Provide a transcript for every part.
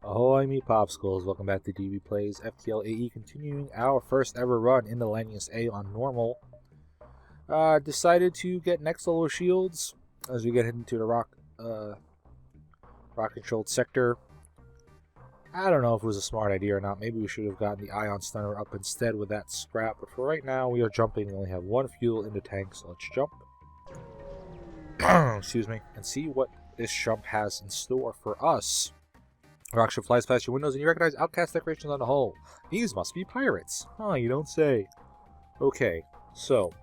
Ahoy me popsicles, welcome back to DB Plays FTL AE, continuing our first ever run in the Lanius A on normal. Decided to get next level shields as we get into the rock controlled sector. I don't know if it was a smart idea or not. Maybe we should have gotten the ion stunner up instead with that scrap, but for right now we are jumping. We only have one fuel in the tank, so let's jump. Excuse me, and see what this jump has in store for us. Rockship flies past your windows and you recognize outcast decorations on the hull. These must be pirates. Huh, you don't say. Okay, so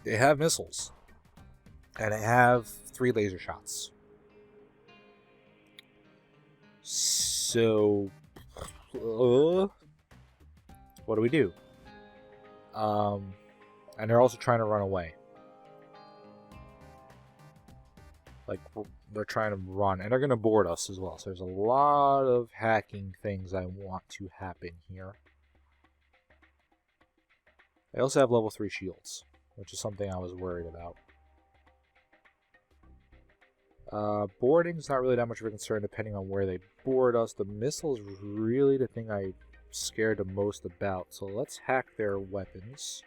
they have missiles. And they have 3 laser shots. So what do we do? And they're also trying to run away. Like, they're trying to run, and they're going to board us as well. So there's a lot of hacking things I want to happen here. They also have level 3 shields, which is something I was worried about. Boarding's not really that much of a concern depending on where they board us. The missile's really the thing I'm scared the most about. So let's hack their weapons.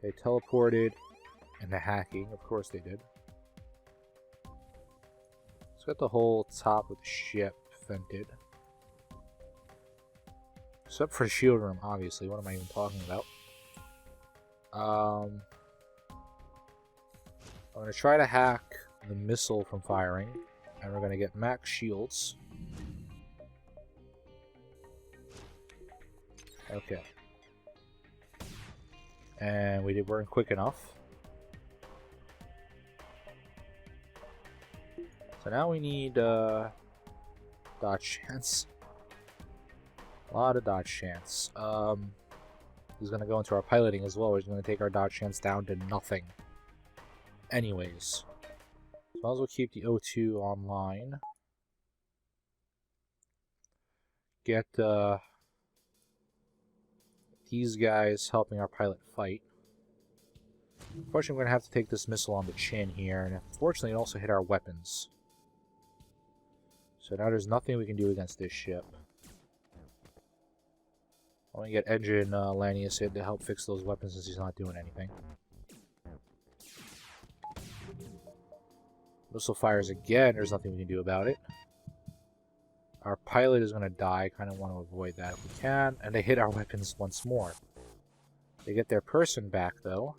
They teleported. And the hacking, of course they did. Let's get the whole top of the ship vented. Except for the shield room, obviously. What am I even talking about? I'm going to try to hack the missile from firing. And we're going to get max shields. Okay. And we weren't quick enough. So now we need dodge chance. A lot of dodge chance. He's going to go into our piloting as well. He's going to take our dodge chance down to nothing. Anyways. So might as well keep the O2 online. Get these guys helping our pilot fight. Unfortunately, we're going to have to take this missile on the chin here. And unfortunately, it also hit our weapons. So now there's nothing we can do against this ship. I want to get Engine Lanius in to help fix those weapons since he's not doing anything. Missile fires again. There's nothing we can do about it. Our pilot is going to die. I kind of want to avoid that if we can. And they hit our weapons once more. They get their person back, though.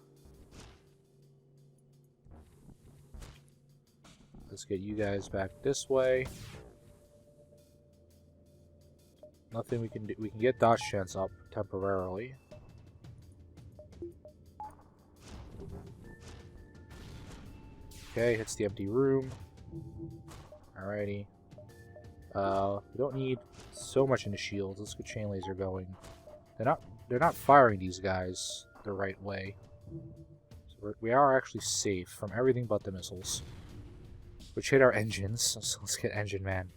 Let's get you guys back this way. Nothing we can do. We can get dodge chance up temporarily. Okay, hits the empty room. Alrighty. We don't need so much into shields. Let's get chain laser going. They're not firing these guys the right way. So we are actually safe from everything but the missiles, which hit our engines. So let's get Engine Man.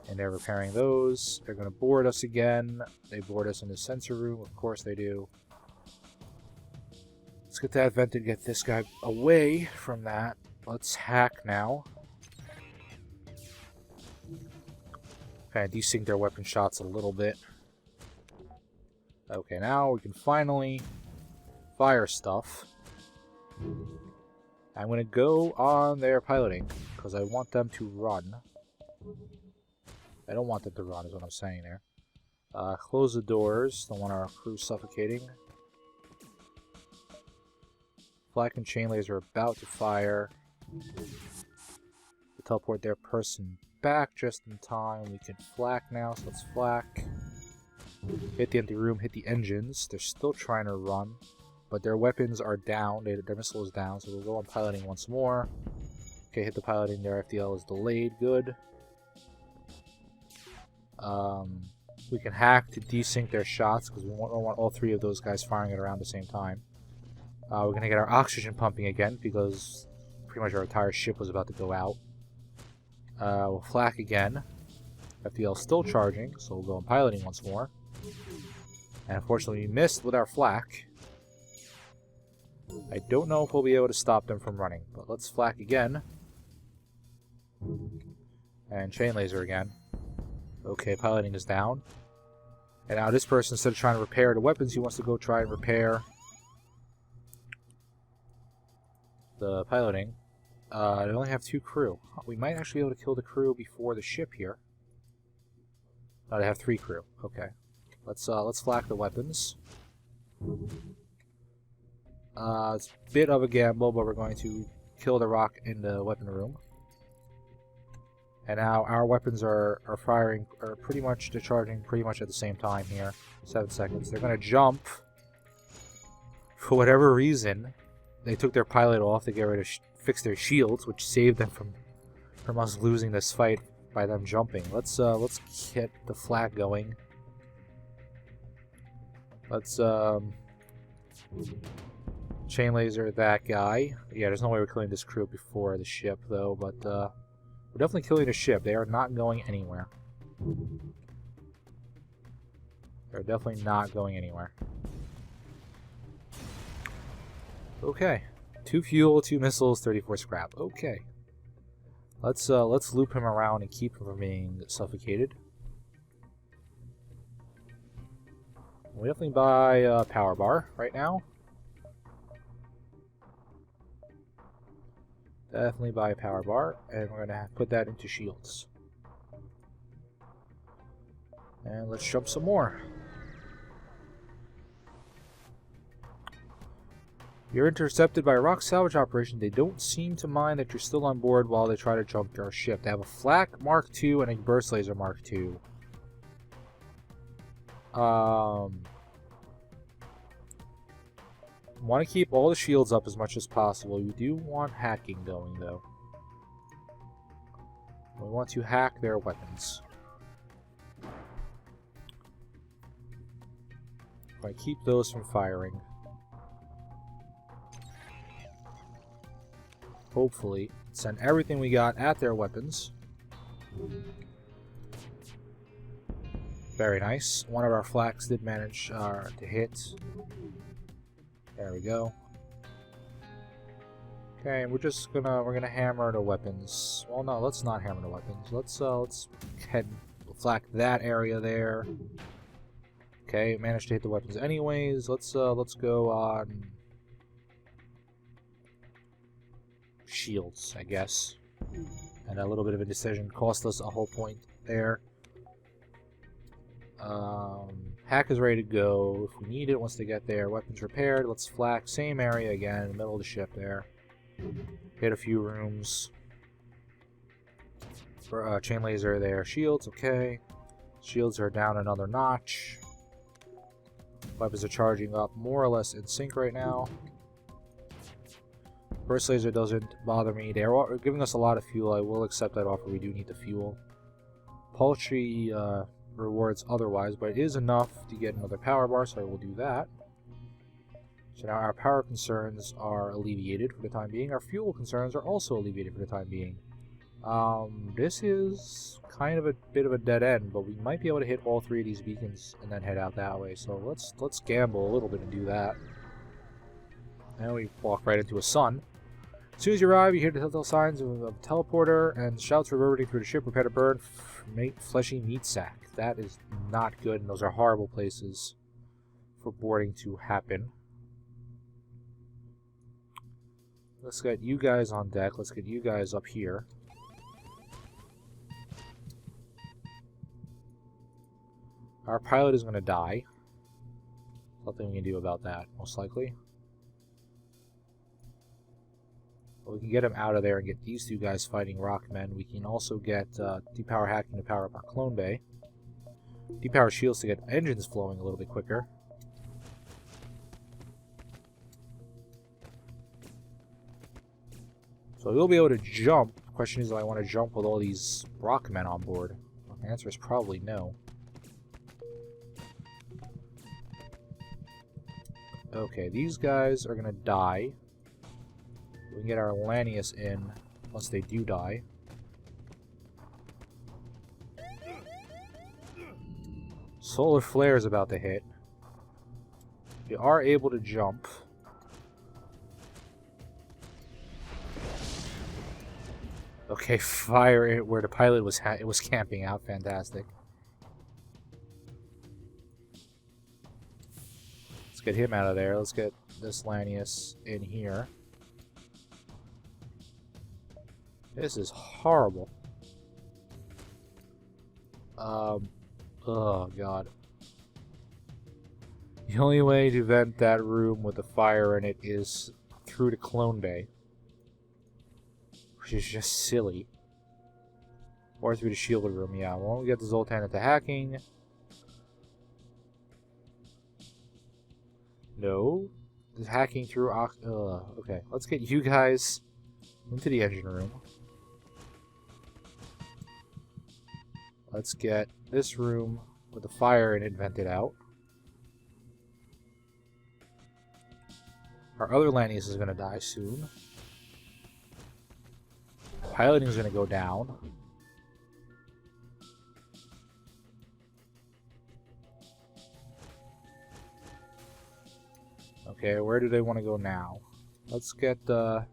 And they're repairing those. They're going to board us again. They board us in the sensor room. Of course they do. Let's get that vented. Get this guy away from that. Let's hack now. Kind of desync their weapon shots a little bit. Okay, now we can finally fire stuff. I'm going to go on their piloting because I want them to run. I don't want them to run is what I'm saying there. Close the doors. Don't want our crew suffocating. Flak and chain laser are about to fire. To teleport their person back just in time. We can flak now, so let's flak. Hit the empty room, hit the engines. They're still trying to run, but their weapons are down. Their missile is down, so we'll go on piloting once more. Okay, hit the piloting. Their FTL is delayed. Good. We can hack to desync their shots because we don't want all 3 of those guys firing it around the same time. We're going to get our oxygen pumping again because pretty much our entire ship was about to go out. We'll flak again. FTL still charging, so we'll go on piloting once more. And unfortunately we missed with our flak. I don't know if we'll be able to stop them from running, but let's flak again. And chain laser again. Okay, piloting is down. And now this person, instead of trying to repair the weapons, he wants to go try and repair the piloting. They only have 2 crew. We might actually be able to kill the crew before the ship here. No, they have 3 crew. Okay. Let's flak the weapons. It's a bit of a gamble, but we're going to kill the rock in the weapon room. And now our weapons are firing, or pretty much discharging pretty much at the same time here. 7 seconds. They're going to jump. For whatever reason, they took their pilot off to get rid of fix their shields, which saved them from us losing this fight by them jumping. Let's get the flak going. Let's chain laser that guy. Yeah, there's no way we're killing this crew before the ship though, but we're definitely killing the ship. They are not going anywhere. They're definitely not going anywhere. Okay. 2 fuel, 2 missiles, 34 scrap. Okay. Let's loop him around and keep him from being suffocated. We definitely buy a power bar right now. Definitely buy a power bar, and we're gonna put that into shields. And let's jump some more. You're intercepted by a rock salvage operation. They don't seem to mind that you're still on board while they try to jump our ship. They have a flak Mark II and a burst laser Mark II. Want to keep all the shields up as much as possible. You do want hacking going though. We want to hack their weapons. Right, keep those from firing. Hopefully, send everything we got at their weapons. Very nice. One of our flaks did manage to hit. There we go. Okay, we're gonna hammer the weapons. Well, no, let's not hammer the weapons. Let's head flak that area there. Okay, managed to hit the weapons anyways. Let's go on shields, I guess. And a little bit of indecision cost us a whole point there. Hack is ready to go if we need it once they get there. Weapons repaired. Let's flak same area again in the middle of the ship there. Hit a few rooms. Chain laser there. Shields, okay. Shields are down another notch. Weapons are charging up more or less in sync right now. Burst laser doesn't bother me. They're giving us a lot of fuel. I will accept that offer. We do need the fuel. Paltry rewards otherwise, but it is enough to get another power bar, so I will do that. So now our power concerns are alleviated for the time being. Our fuel concerns are also alleviated for the time being. This is kind of a bit of a dead end, but we might be able to hit all 3 of these beacons and then head out that way. So let's gamble a little bit and do that. And we walk right into a sun. As soon as you arrive, you hear the telltale signs of a teleporter and shouts reverberating through the ship. Prepare to burn, fleshy meat sack. That is not good, and those are horrible places for boarding to happen. Let's get you guys on deck. Let's get you guys up here. Our pilot is going to die. Nothing we can do about that, most likely. But we can get him out of there and get these 2 guys fighting Rockmen. We can also get depower hacking to power up our clone bay. Depower shields to get engines flowing a little bit quicker. So we'll be able to jump. The question is, do I want to jump with all these Rockmen on board? Well, the answer is probably no. Okay, these guys are going to die. We can get our Lanius in once they do die. Solar flare is about to hit. We are able to jump. Okay, fire it where the pilot was camping out. Fantastic. Let's get him out of there. Let's get this Lanius in here. This is horrible. Oh god. The only way to vent that room with the fire in it is through the clone bay. Which is just silly. Or through the shielded room, yeah. Well, we get the Zoltan into hacking. No. Just hacking through... okay, let's get you guys into the engine room. Let's get this room with the fire in it vented out. Our other Lanius is going to die soon. Piloting is going to go down. Okay, where do they want to go now? Let's get the...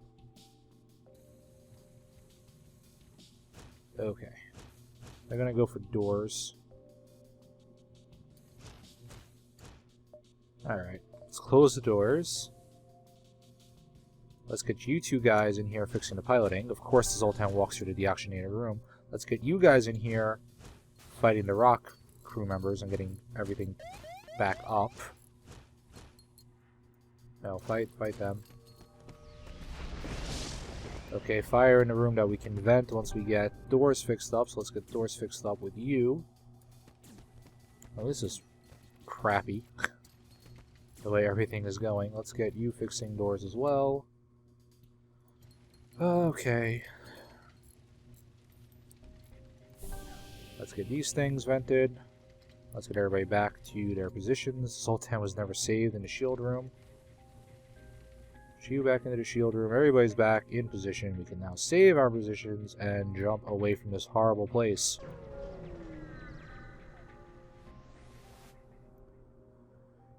Okay. They're going to go for doors. Alright, let's close the doors. Let's get you two guys in here fixing the piloting. Of course, the Zoltan walks through the deoxygenated room. Let's get you guys in here fighting the Rock crew members and getting everything back up. No, fight them. Okay, fire in the room that we can vent once we get doors fixed up. So let's get doors fixed up with you. Oh, this is crappy. The way everything is going. Let's get you fixing doors as well. Okay. Let's get these things vented. Let's get everybody back to their positions. Sultan was never saved in the shield room. You back into the shield room. Everybody's back in position. We can now save our positions and jump away from this horrible place.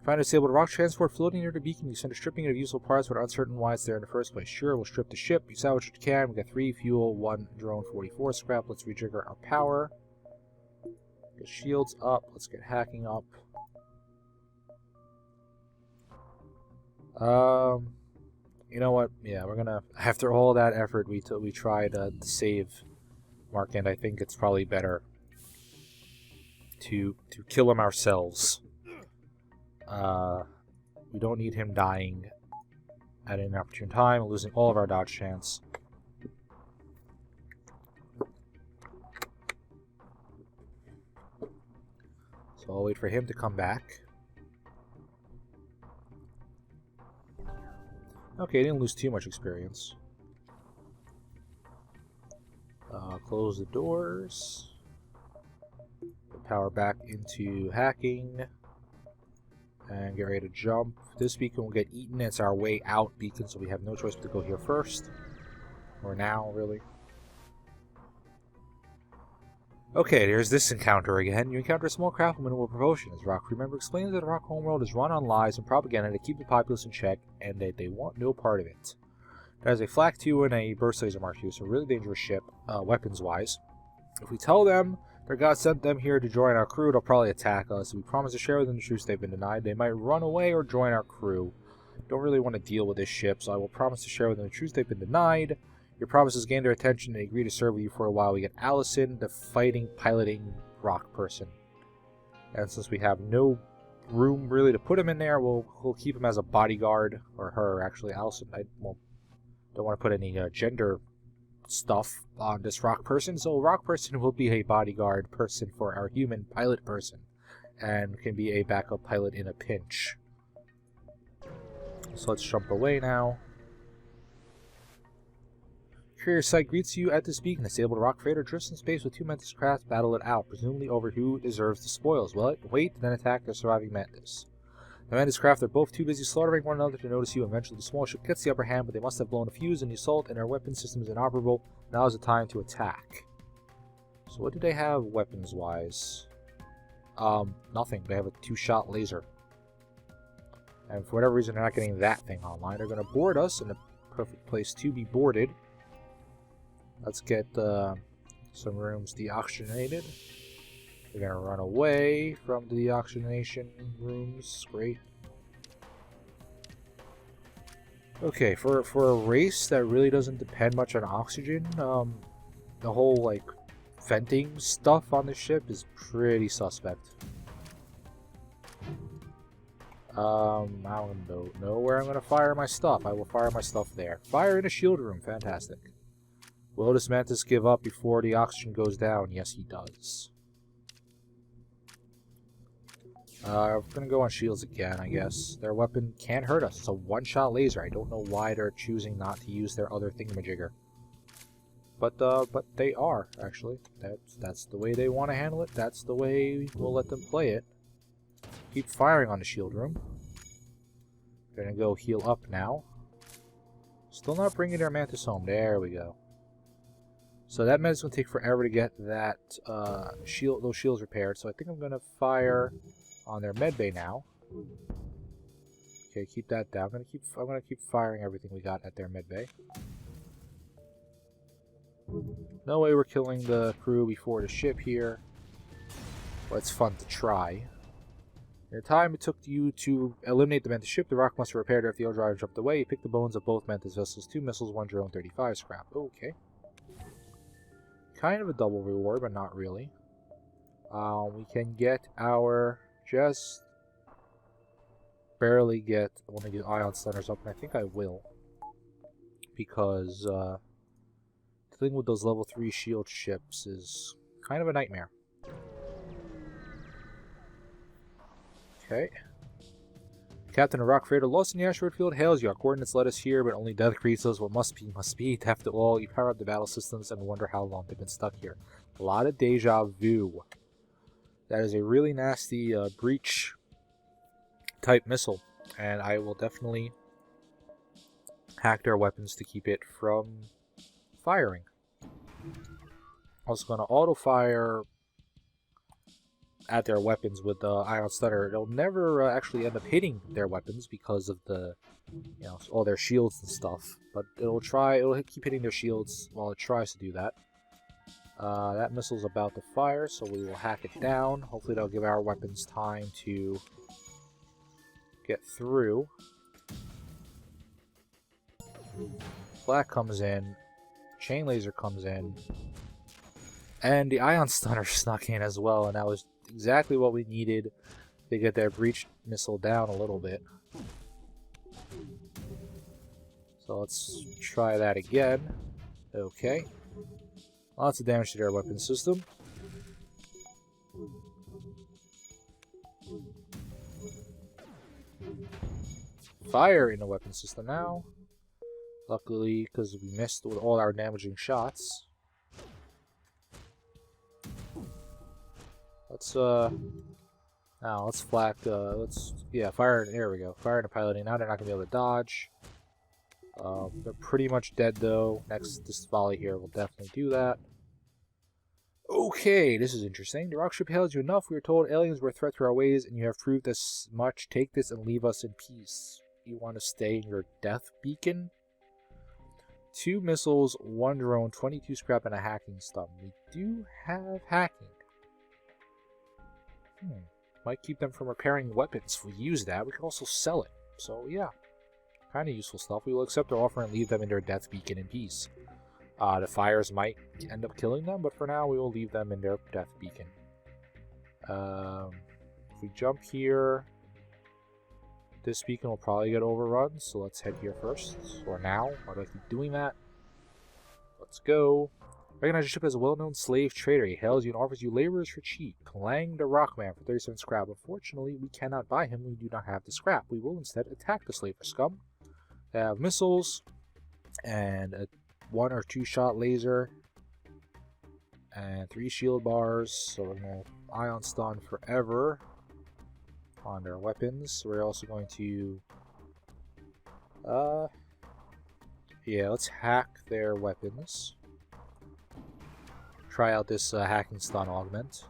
Find a disabled rock transport floating near the beacon. You send a stripping of useful parts but are uncertain why it's there in the first place. Sure, we'll strip the ship. You salvage what you can. We got 3 fuel, 1 drone, 44 scrap. Let's rejigger our power. Get shields up. Let's get hacking up. You know what? Yeah, we're gonna... After all that effort, we tried to save Markand. I think it's probably better to kill him ourselves. We don't need him dying at an opportune time, losing all of our dodge chance. So I'll wait for him to come back. Okay, didn't lose too much experience. Close the doors. Put power back into hacking. And get ready to jump. This beacon will get eaten. It's our way out beacon, so we have no choice but to go here first. Or now, really. Okay, there's this encounter again. You encounter a small craft with minimal propulsion. As Rock crew member explains that the Rock homeworld is run on lies and propaganda to keep the populace in check, and that they want no part of it. That is a Flak 2 and a Burst Laser Mark II, so a really dangerous ship, weapons-wise. If we tell them their God sent them here to join our crew, they'll probably attack us. We promise to share with them the truth they've been denied. They might run away or join our crew. Don't really want to deal with this ship, so I will promise to share with them the truth they've been denied. Your promises gain their attention and they agree to serve with you for a while. We get Allison, the fighting, piloting Rock person. And since we have no room really to put him in there, we'll keep him as a bodyguard. Or her, actually. Allison, I don't want to put any gender stuff on this Rock person. So Rock person will be a bodyguard person for our human pilot person. And can be a backup pilot in a pinch. So let's jump away now. Courier sight greets you at this beacon. A disabled rock freighter drifts in space with 2 Mantis crafts battle it out, presumably over who deserves the spoils. Well, wait, then attack their surviving Mantis. The Mantis craft are both too busy slaughtering one another to notice you. Eventually, the small ship gets the upper hand, but they must have blown a fuse in the assault, and their weapon system is inoperable. Now is the time to attack. So what do they have weapons-wise? Nothing. They have a 2-shot laser. And for whatever reason, they're not getting that thing online. They're going to board us in the perfect place to be boarded. Let's get some rooms deoxygenated. We're gonna run away from the deoxygenation rooms. Great. Okay, for a race that really doesn't depend much on oxygen, the whole like venting stuff on the ship is pretty suspect. I don't know where I'm gonna fire my stuff. I will fire my stuff there. Fire in a shield room. Fantastic. Will this Mantis give up before the oxygen goes down? Yes, he does. We're gonna go on shields again, I guess. Their weapon can't hurt us. It's a one-shot laser. I don't know why they're choosing not to use their other thingamajigger. But they are, actually. That's the way they want to handle it. That's the way we'll let them play it. Keep firing on the shield room. Gonna go heal up now. Still not bringing their Mantis home. There we go. So that Mantis will take forever to get that those shields repaired. So I think I'm gonna fire on their medbay now. Okay, keep that down. I'm gonna keep firing everything we got at their medbay. No way we're killing the crew before the ship here. But it's fun to try. In the time it took you to eliminate the Mantis ship, the Rock must have repaired her FTL drive and jumped away. You picked the bones of both Mantis vessels, 2 missiles, 1 drone, 35 scrap. Okay. Kind of a double reward, but not really. We can get our... just barely get one of the ion stunners up, and I think I will. Because, the thing with those level 3 shield ships is kind of a nightmare. Okay. Captain of Rock Freighter lost in the asteroid field hails you. Our coordinates led us here, but only death creates us. What must be, must be. After all, you power up the battle systems and wonder how long they've been stuck here. A lot of deja vu. That is a really nasty breach type missile, and I will definitely hack their weapons to keep it from firing. Also going to auto fire at their weapons with the ion stunner. It'll never actually end up hitting their weapons because of the, you know, all their shields and stuff. But it'll keep hitting their shields while it tries to do that. That missile's about to fire, so we will hack it down. Hopefully that'll give our weapons time to get through. Flak comes in, chain laser comes in, and the ion stunner snuck in as well, and that was exactly what we needed to get their breach missile down a little bit. So let's try that again. Okay. Lots of damage to their weapon system. Fire in the weapon system now. Luckily, because we missed with all our damaging shots. Let's now let's flak. Fire. There we go. Fire in the piloting. Now they're not gonna be able to dodge. They're pretty much dead though. This volley here will definitely do that. Okay, this is interesting. The rock ship hails you enough. We were told aliens were a threat to our ways, and you have proved as much. Take this and leave us in peace. You want to stay in your death beacon? 2 missiles, 1 drone, 22 scrap, and a hacking stun. We do have hacking. Might keep them from repairing weapons. If we use that, we can also sell it. So yeah, kind of useful stuff. We will accept their offer and leave them in their death beacon in peace. The fires might end up killing them, but for now we will leave them in their death beacon. If we jump here, this beacon will probably get overrun, so let's head here first. Or now. Why do I keep doing that? Let's go. Recognize your ship as a well-known slave trader. He hails you and offers you laborers for cheap. Clang the Rockman for 37 scrap. Unfortunately, we cannot buy him. We do not have the scrap. We will instead attack the slaver scum. They have missiles and a 1 or 2 shot laser and 3 shield bars. So we're going to ion stun forever on their weapons. We're also going to let's hack their weapons. Try out this hacking stun augment.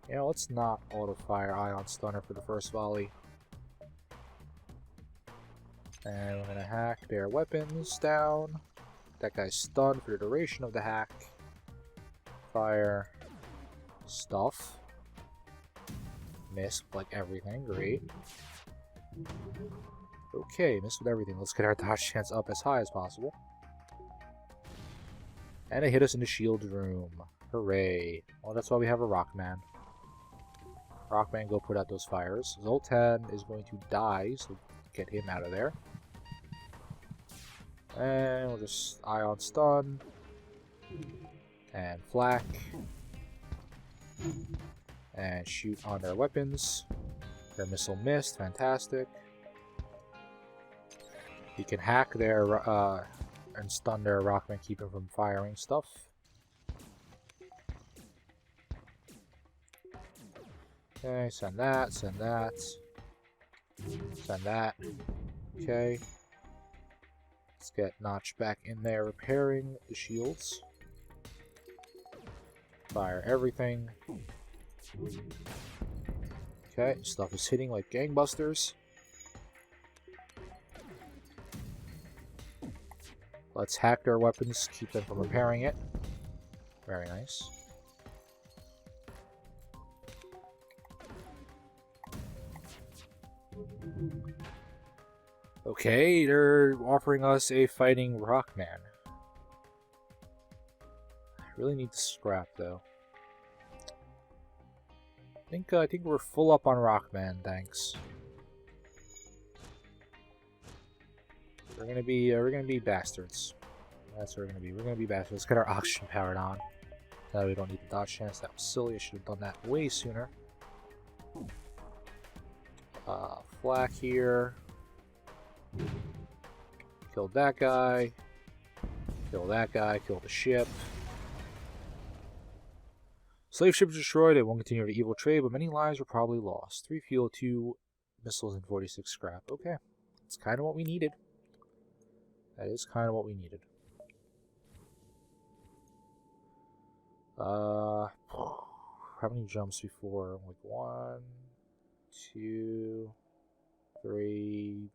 Yeah, let's not auto fire ion stunner for the first volley. And we're gonna hack their weapons down. That guy's stunned for the duration of the hack. Fire. Stuff. Miss like everything. Great. Okay, miss with everything. Let's get our dodge chance up as high as possible. And it hit us in the shield room. Hooray. Well, that's why we have a Rockman. Rockman, go put out those fires. Zoltan is going to die, so get him out of there. And we'll just Ion Stun. And Flak. And shoot on their weapons. Their missile missed. Fantastic. You can hack their and stun their Rockman, keep them from firing stuff. Okay, send that, send that. Send that. Okay. Let's get Notch back in there repairing the shields. Fire everything. Okay, stuff is hitting like gangbusters. Let's hack their weapons, keep them from repairing it. Very nice. Okay, they're offering us a fighting Rockman. I really need to scrap though. I think we're full up on Rockman, thanks. We're gonna be bastards. That's what we're gonna be. We're gonna be bastards. Let's get our oxygen powered on. Now we don't need the dodge chance. That was silly. I should have done that way sooner. Flak here. Killed that guy. Kill that guy. Kill the ship. Slave ship is destroyed. It won't continue the evil trade, but many lives were probably lost. 3 fuel, 2 missiles, and 46 scrap. Okay. That's kind of what we needed. That is kind of what we needed. How many jumps before? Like 1, 2, 3,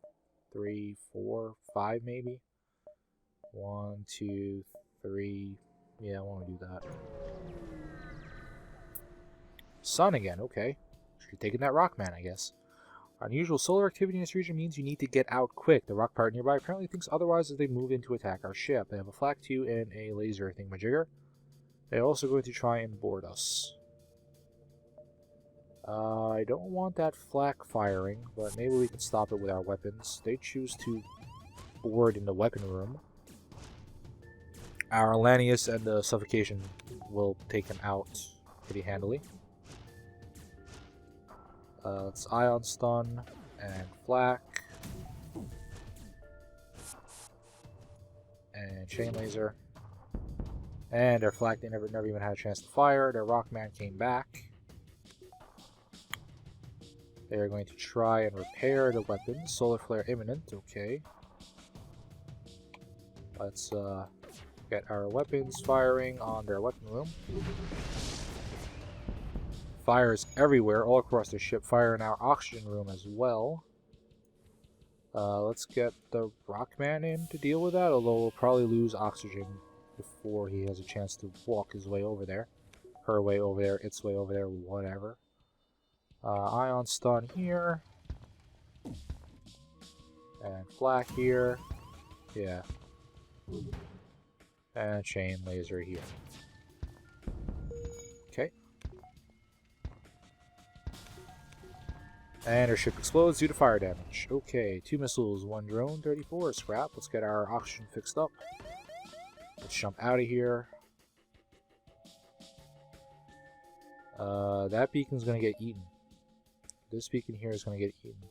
4, 5 maybe? 1, 2, 3. Yeah, I want to do that. Sun again, okay. Should be taking that Rockman, I guess. Unusual solar activity in this region means you need to get out quick. The rock pirate nearby apparently thinks otherwise as they move in to attack our ship. They have a flak 2 and a laser thingamajigger. They're also going to try and board us. I don't want that flak firing, but maybe we can stop it with our weapons. They choose to board in the weapon room. Our Lanius and the suffocation will take him out pretty handily. Let's Ion Stun and Flak. And Chain Laser. And their Flak, they never even had a chance to fire. Their Rockman came back. They are going to try and repair the weapons. Solar Flare imminent, okay. Let's get our weapons firing on their weapon room. Fires everywhere, all across the ship. Fire in our oxygen room as well. Let's get the Rockman in to deal with that, although we'll probably lose oxygen before he has a chance to walk his way over there. Her way over there, its way over there, whatever. Ion Stun here. And Flak here. Yeah. And Chain Laser here. Okay. And our ship explodes due to fire damage. Okay, 2 missiles, 1 drone, 34 scrap. Let's get our oxygen fixed up. Let's jump out of here. That beacon's gonna get eaten. This beacon here is gonna get eaten.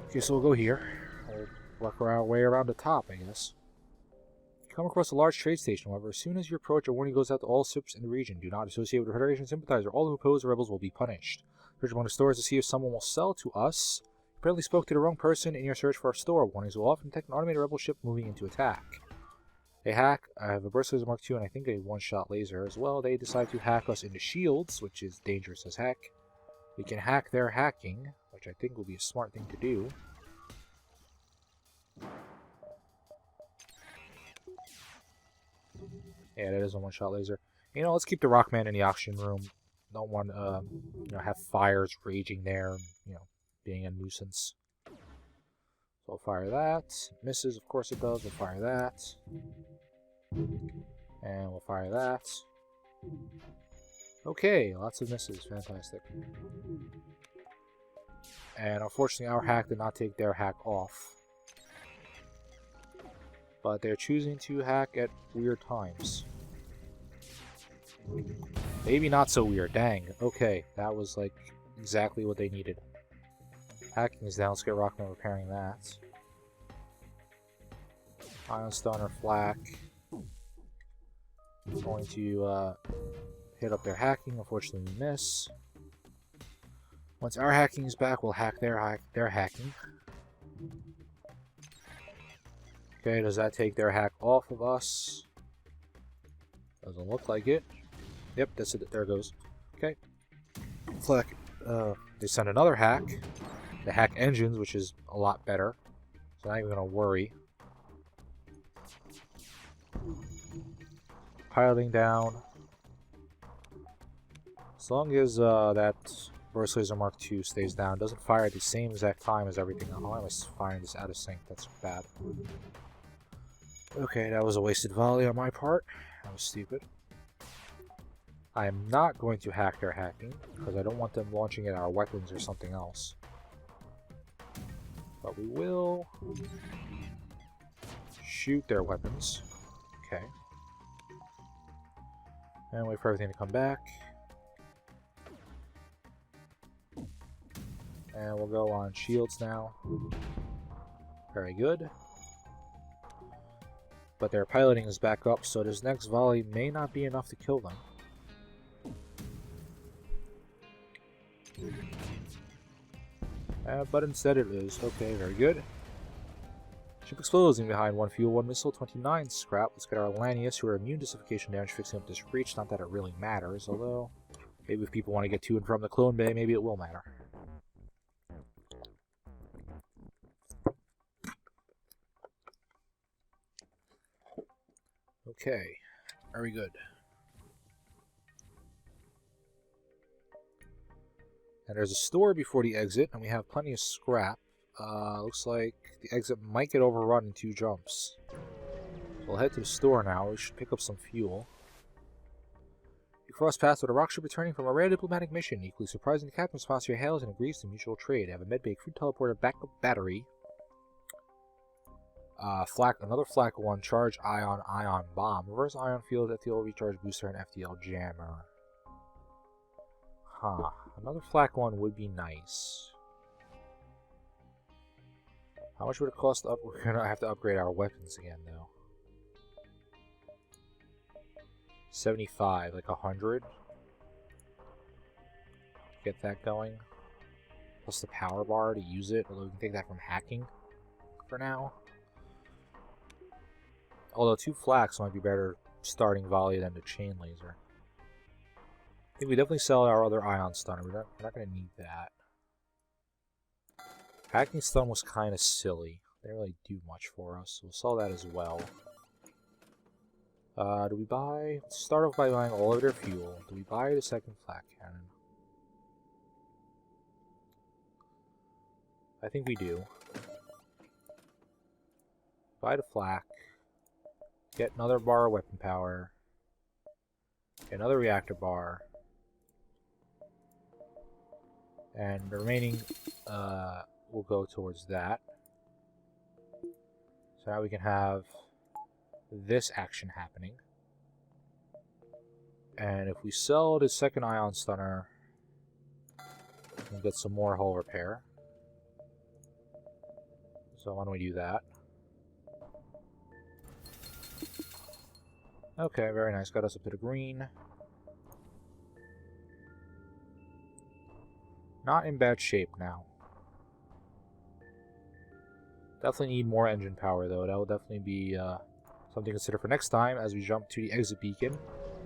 Okay, so we'll go here. We'll work our way around the top, I guess. Come across a large trade station, however. As soon as you approach, a warning goes out to all ships in the region. Do not associate with the Federation sympathizer. All who oppose the rebels will be punished. Search among the stores to see if someone will sell to us. You apparently spoke to the wrong person in your search for a store. Warnings will often detect an automated rebel ship moving into attack. They hack. I have a burst laser Mark II and I think a one-shot laser as well. They decide to hack us into shields, which is dangerous as heck. We can hack their hacking, which I think will be a smart thing to do. Yeah, that is a one-shot laser. You know, let's keep the Rockman in the oxygen room. Don't want have fires raging there, being a nuisance. So we'll fire that. Misses, of course it does. We'll fire that. And we'll fire that. Okay, lots of misses. Fantastic. And unfortunately, our hack did not take their hack off. But they're choosing to hack at weird times. Maybe not so weird. Dang. Okay, that was like exactly what they needed. Hacking is down. Let's get Rockman repairing that. Ion Stunner Flak. Going to hit up their hacking. Unfortunately, we miss. Once our hacking is back, we'll hack their hacking. Okay, does that take their hack off of us? Doesn't look like it. Yep, that's it. There it goes. Okay. Flak. They send another hack. They hack engines, which is a lot better. So not even gonna worry. Piloting down. As long as that Burst Laser Mark II stays down, it doesn't fire at the same exact time as everything. Oh, I was firing this out of sync. That's bad. Okay, that was a wasted volley on my part. That was stupid. I am not going to hack their hacking, because I don't want them launching at our weapons or something else. But we will shoot their weapons. Okay. And wait for everything to come back. And we'll go on shields now. Very good. But their piloting is back up, so this next volley may not be enough to kill them. But instead it is. Okay, very good. Ship explodes, leaving behind 1 fuel, 1 missile, 29 scrap. Let's get our Lanius, who are immune to suffocation damage, fixing up this breach. Not that it really matters, although maybe if people want to get to and from the clone bay, maybe it will matter. Okay, very good. And there's a store before the exit, and we have plenty of scrap. Looks like the exit might get overrun in 2 jumps. So we'll head to the store now. We should pick up some fuel. You cross paths with a rockship returning from a rare diplomatic mission. Equally surprising, the captain responds to your hails and agrees to mutual trade. Have a medbay crew teleporter backup battery. Another Flak 1 charge ion bomb. Reverse ion field, FTL recharge booster, and FTL jammer. Huh. Another Flak 1 would be nice. How much would it cost to We're gonna have to upgrade our weapons again, though. 75, like 100. Get that going. Plus the power bar to use it, although we can take that from hacking for now. Although 2 Flaks might be better starting volley than the chain laser. I think we definitely sell our other ion stunner. We're not going to need that. Hacking stun was kind of silly. They didn't really do much for us, so we'll sell that as well. Do we buy... Let's start off by buying all of their fuel. Do we buy the second flak cannon? I think we do. Buy the flak. Get another bar of weapon power. Get another reactor bar. And the remaining will go towards that. So now we can have this action happening. And if we sell the second ion stunner, we'll get some more hull repair. So why don't we do that? Okay, very nice. Got us a bit of green. Not in bad shape now. Definitely need more engine power, though. That will definitely be something to consider for next time as we jump to the exit beacon.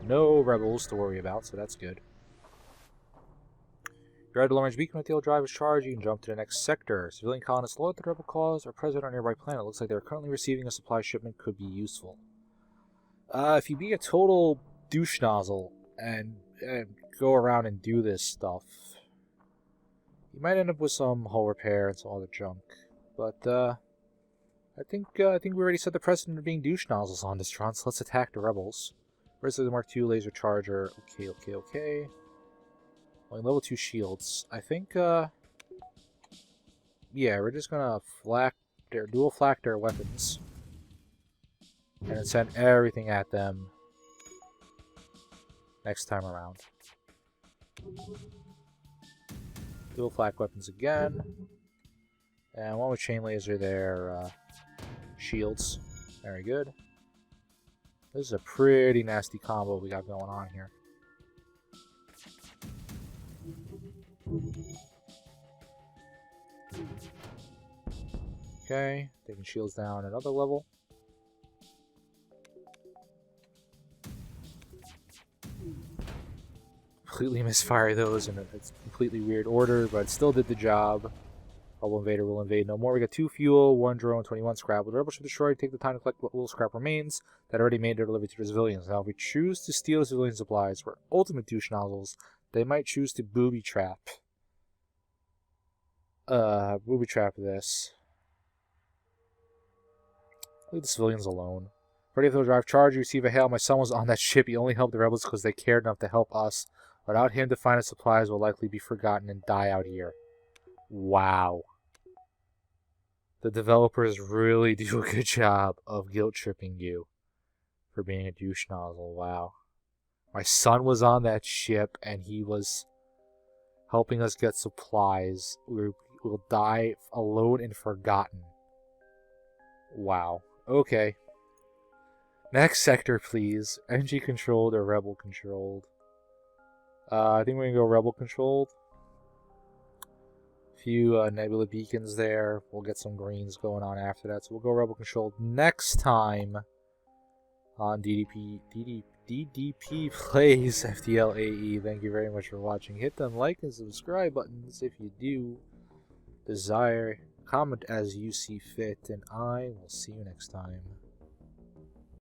No rebels to worry about, so that's good. You're at the long-range beacon with the drive is charged. You can jump to the next sector. Civilian colonists loyal to the rebel cause are present on a nearby planet. Looks like they're currently receiving a supply shipment. Could be useful. If you be a total douche nozzle and go around and do this stuff, you might end up with some hull repair and some other junk. But I think we already set the precedent of being douche nozzles on this front, so let's attack the rebels. Where's the Mark II laser charger? Okay. Only level 2 shields. I think yeah, we're just gonna dual flak their weapons. And then send everything at them next time around. Dual flak weapons again. And one with chain laser there, shields. Very good. This is a pretty nasty combo we got going on here. Okay, taking shields down another level. Completely misfire those in a completely weird order, but still did the job. Rebel invader will invade no more. We got 2 fuel, 1 drone, 21 scrap. The rebels should destroy. Take the time to collect what little scrap remains that already made their delivery to the civilians. Now, if we choose to steal civilian supplies, we're ultimate douche nozzles. They might choose to booby trap. Booby trap this. Leave the civilians alone. Ready for the drive charge. You receive a hail. My son was on that ship. He only helped the rebels because they cared enough to help us. Without him, to find the supplies will likely be forgotten and die out here. Wow. The developers really do a good job of guilt-tripping you for being a douche nozzle. Wow. My son was on that ship, and he was helping us get supplies. We'll die alone and forgotten. Wow. Okay. Next sector, please. Energy controlled or rebel controlled? I think we're going to go rebel controlled. Few nebula beacons there. We'll get some greens going on after that. So we'll go rebel controlled next time on DDP plays FTL AE. Thank you very much for watching. Hit the like and subscribe buttons if you do desire. Comment as you see fit, and I will see you next time.